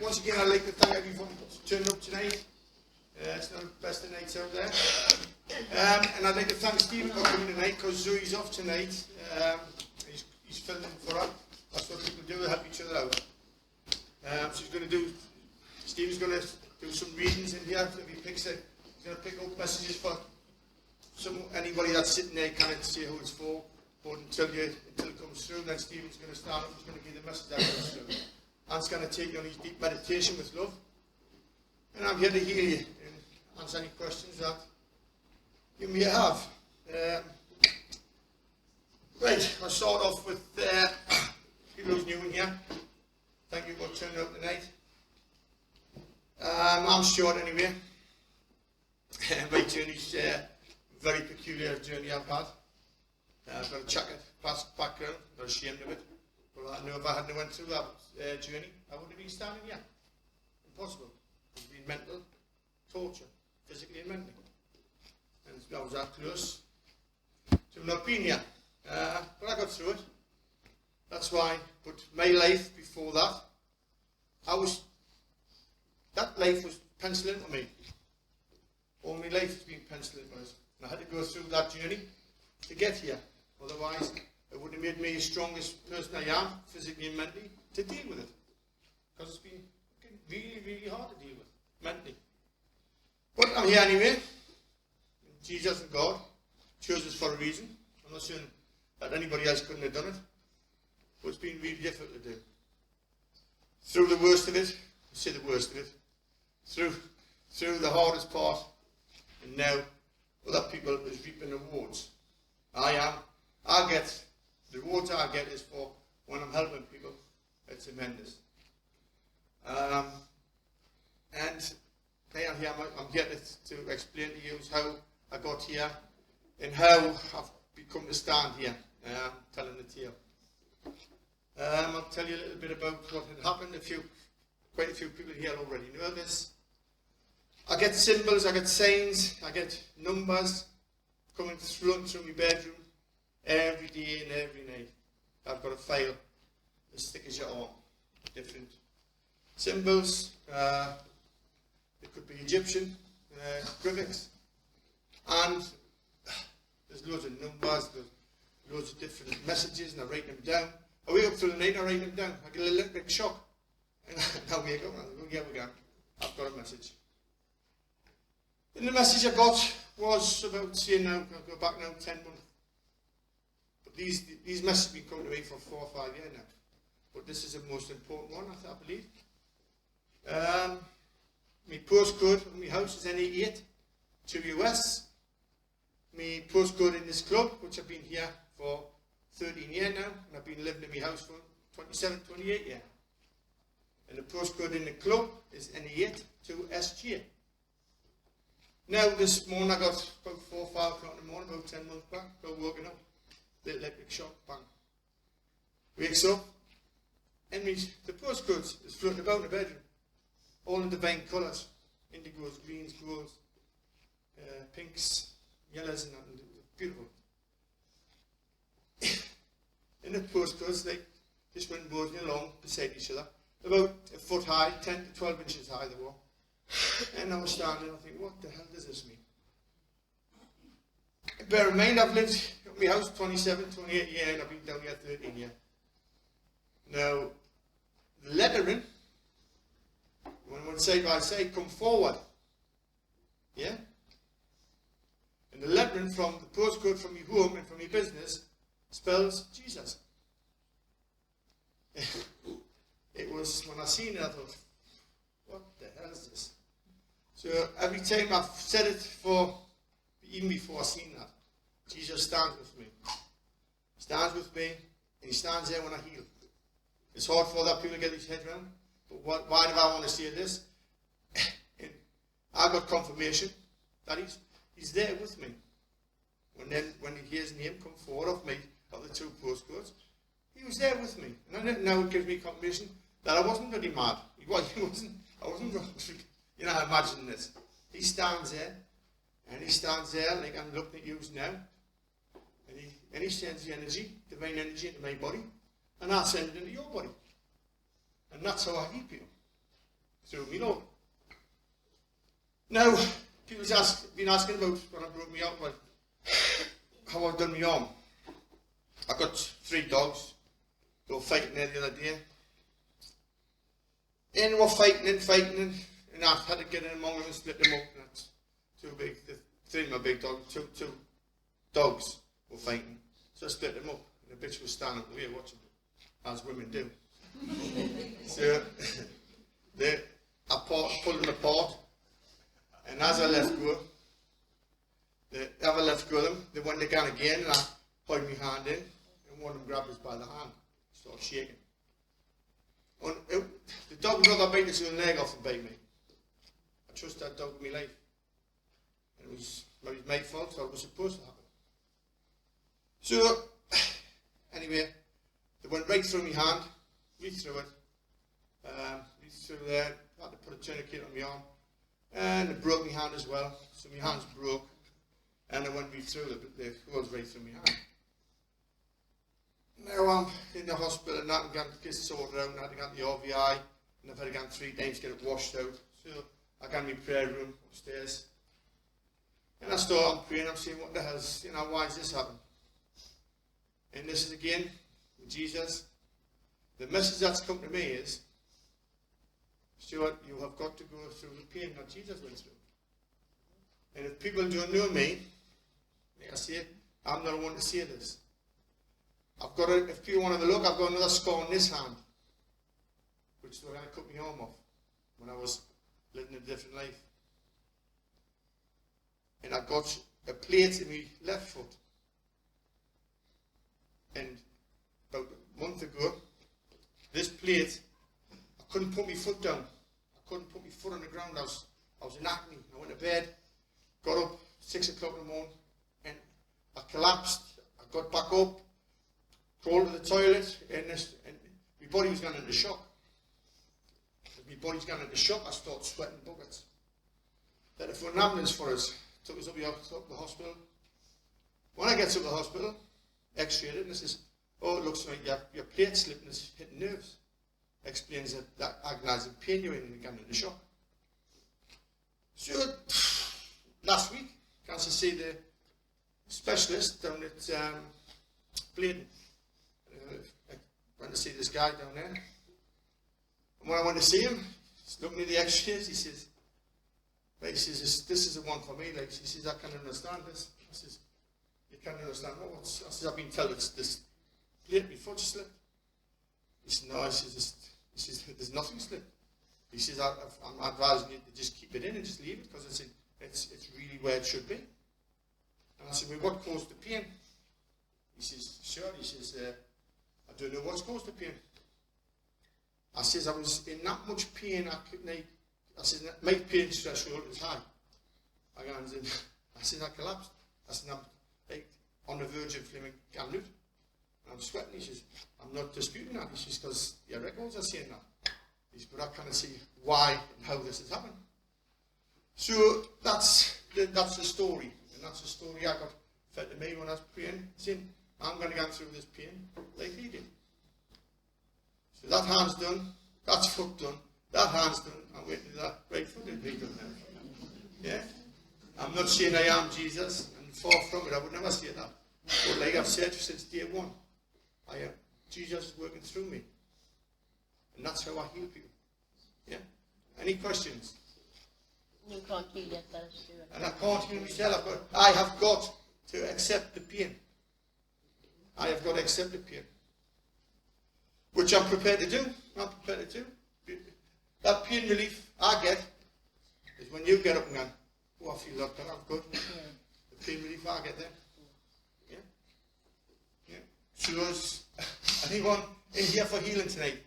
once again, I'd like to thank everyone for turning up tonight. It's not the best of nights out there. And I'd like to thank Steve for coming tonight, because Zoe's off tonight. He's filming for her. That's what people do, they help each other out. Steve's going to do some readings in here. He's going to pick up messages for anybody that's sitting there can't see who it's for. But until it comes through, then Stephen's going to start up. He's going to give the message that comes through. And it's going to take you on his deep meditation with love. And I'm here to hear you and answer any questions that you may have. Right, I'll start off with people who's new in here. Thank you for turning out tonight. I'm Stuart anyway. My journey's a very peculiar journey I've had. I've got a checkered past background, not ashamed of it. But I know if I hadn't went through that journey, I wouldn't have been standing here. Impossible. It's been mental torture, physically and mentally. And I was that close to not being here. But I got through it. That's why. But my life before that, that life was penciled into me. All my life has been penciled into us. And I had to go through that journey to get here. Otherwise, it wouldn't have made me as strong as person I am, physically and mentally, to deal with it. Because it's been really, really hard to deal with, mentally. But I'm here anyway. Jesus and God chose us for a reason. I'm not saying that anybody else couldn't have done it. But it's been really difficult to do. Through the worst of it, I say the worst of it, through the hardest part, and now other people is reaping rewards. I get, the rewards I get is for when I'm helping people. It's tremendous. And I'm here to explain to you how I got here and how I've become to stand here telling the tale. I'll tell you a little bit about what had happened. Quite a few people here already know this. I get symbols, I get signs, I get numbers coming through my bedroom every day and every night. I've got a file as thick as your arm. Different symbols. It could be Egyptian, Greeks, and there's loads of numbers, there's loads of different messages, and I write them down. I wake up through the night and I write them down. I get a little bit shock. And I wake up and I go, yeah, we go. I've got a message. And the message I got was about saying now, I'll go back now 10 months. But these messages have been coming to me for 4 or 5 years now. But this is the most important one, I believe. My postcode of my house is N88 to US. My postcode in this club, which I've been here for 13 years now, and I've been living in my house for 27, 28 years. And the postcode in the club is N8 to SG. Now this morning I got about 4 or 5 o'clock in the morning, about 10 months back, about working out. The electric shock, bang. Wakes up, and the postcode is floating about in the bedroom. All in divine colours. Indigos, greens, golds, pinks, yellows, and that. Beautiful. And the postcodes, they just went boarding along beside each other. About a foot high, 10 to 12 inches high they were. And I was standing and I think, what the hell does this mean? Bear in mind, I've lived in my house 27, 28 years, and I've been down here 13 years. Now, the lettering, when I went side by side, come forward. Yeah? And the lettering from the postcode from my home and from my business spells Jesus. It was, when I seen it, I thought, what the hell is this? So every time I've said it even before I seen that, Jesus stands with me. He stands with me, and he stands there when I heal. It's hard for other people to get their head around, but why do I want to say this? I got confirmation that he's there with me. When he hears his name come forward of the 2 postcodes, he was there with me. And now it gives me confirmation that I wasn't really mad. I wasn't wrong. Imagine this. He stands there, and he stands there like I'm looking at you now. And he sends the energy, divine energy, into my body, and I send it into your body. And that's how I heal people. through me load. Now, people's been asking about when I broke me out, well, how I've done my arm. I got 3 dogs. They were fighting there the other day. And they were fighting, and I had to get in among them and split them up. And that's too big. 3 of my big dogs, two dogs were fighting. So I split them up. And the bitch was standing up here watching, as women do. So I pulled them apart. And as I let go, of them, they went again, and I put my hand in, and one of them grabbed us by the hand, started shaking. And the dog would rather bite his own leg off and bite me. I trust that dog with my life. And it was my fault, so it was supposed to happen. So, anyway, they went right through my hand, right through it, right through there. I had to put a tourniquet on my arm. And it broke my hand as well, so my hand's broke, and I went right through the holes right through my hand. Now I'm in the hospital and I'm going to get sorted out, and I had to go to the RVI, and I've had to go 3 times to get it washed out. So I got in my prayer room upstairs, and I started praying. I'm saying, what the hell's, why is this happening? And this is again, with Jesus, the message that's come to me is, Stuart, you have got to go through the pain that Jesus went through. And if people don't know me, like I say, I'm not the one to say this. If people want to have a look, I've got another scar on this hand, which was when I cut my arm off, when I was living a different life. And I got a plate in my left foot. And about a month ago, this plate, I couldn't put my foot down. I couldn't put my foot on the ground. I was in agony. I went to bed, got up 6 o'clock in the morning, and I collapsed. I got back up, crawled to the toilet, and my body was going into shock. As my body's going into shock, I started sweating buckets. Then they phoned an ambulance for us, took us up to the hospital. When I get to the hospital, x-rayed it, and it says, oh, it looks like your plate slipped and it's hitting nerves. Explains that agonizing pain you're in and you're into shock. So, last week, I went to see the specialist down at Bladen. I went to see this guy down there. And when I went to see him, he's looking at the x-rays, he says, this is the one for me. Like, he says, I can't understand this. I says, you can't understand what? I says, I've been told it's this plate, my foot slipped. He said, no, he says, there's nothing slipped. He says, I'm advising you to just keep it in and just leave it, because it's really where it should be. And I said, well, what caused the pain? He says, sure. He says, I don't know what's caused the pain. I says, I was in that much pain, I said, my pain threshold is high. I said, I collapsed. I said, I'm like on the verge of flaming going out. I'm sweating. He says, I'm not disputing that. He says, because your records are saying that. He says, but I can't see why and how this has happened. So that's the story. And that's the story I got fed to me when I was praying, saying, I'm going to go through this pain like he did. So that hand's done, that's foot done, that hand's done, I'm waiting for that right foot to be done now. Yeah? I'm not saying I am Jesus, and far from it, I would never say that. But like I've said since day one, I am. Jesus is working through me. And that's how I heal people. Yeah? Any questions? You can't heal yourself, Stuart. And I can't heal myself. I have got to accept the pain. I have got to accept the pain. Which I'm prepared to do. I'm prepared to do. That pain relief I get is when you get up and go, oh, I feel like that, I'm good. Yeah. The pain relief I get there. Yeah? Yeah. So there's anyone in here for healing tonight?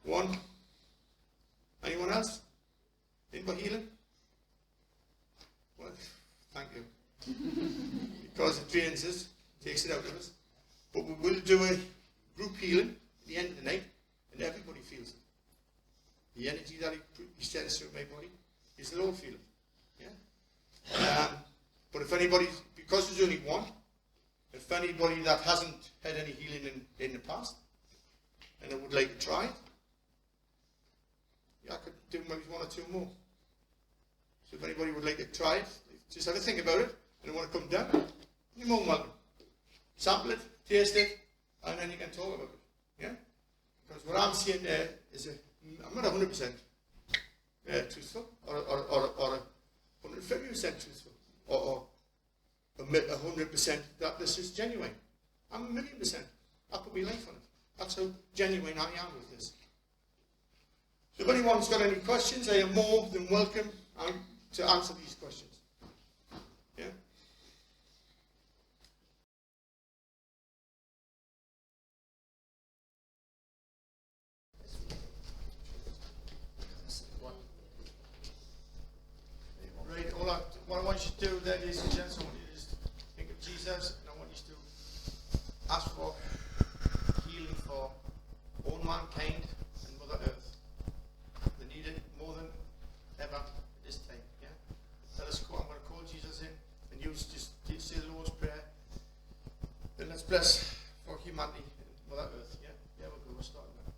One? Anyone else? In for healing? Well, thank you. Because it drains us, takes it out of us. But we will do a group healing at the end of the night, and everybody feels it. The energy that he sends through my body, you'll all feel it. Yeah? But if anybody, because there's only one, if anybody that hasn't had any healing in the past, and they would like to try it, yeah, do maybe one or two more. So if anybody would like to try it, just have a think about it, and want to come down, you're more than welcome. Sample it, taste it, and then you can talk about it. Yeah? Because what I'm seeing there is I'm not 100% truthful, or 150% truthful, or 100% that this is genuine. I'm 1,000,000%. I put my life on it. That's how genuine I am with this. So if anyone's got any questions, I am more than welcome to answer these questions. Yeah? Right, what I want you to do, ladies and gents, I want you to just think of Jesus, and I want you to ask for healing for all mankind and Mother Earth. They need it more than ever at this time. Yeah? Let us go. I'm going to call Jesus in, and you just say the Lord's Prayer. Then let's bless for humanity and Mother Earth. Yeah? Yeah, we'll go. We'll start now.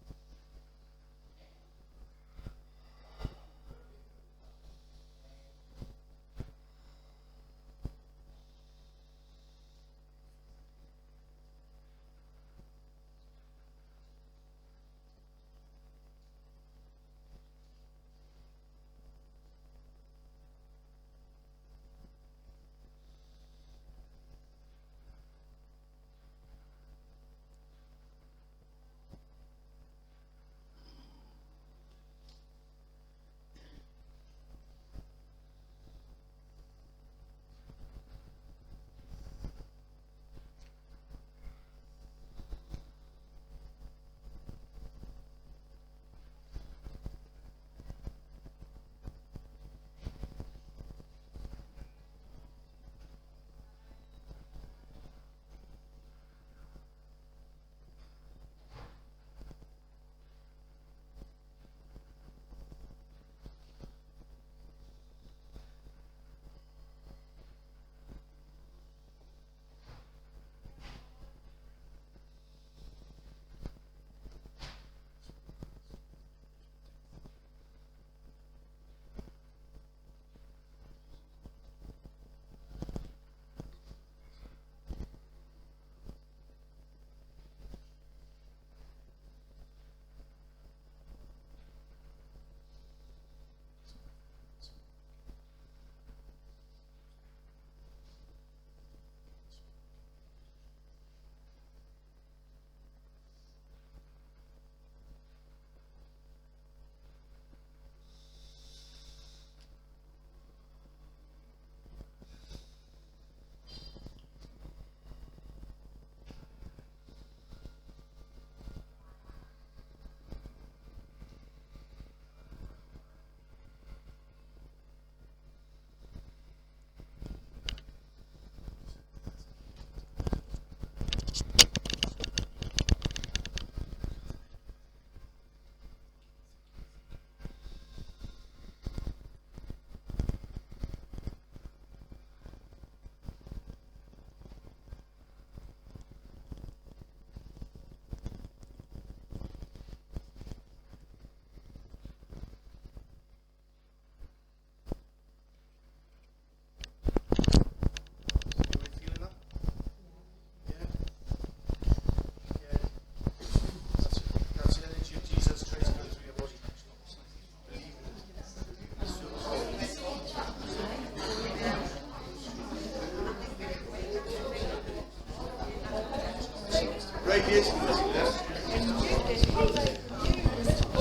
Right, yes.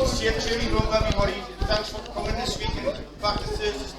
Safe journey home, everybody. Thanks for coming this week, and back to Thursday.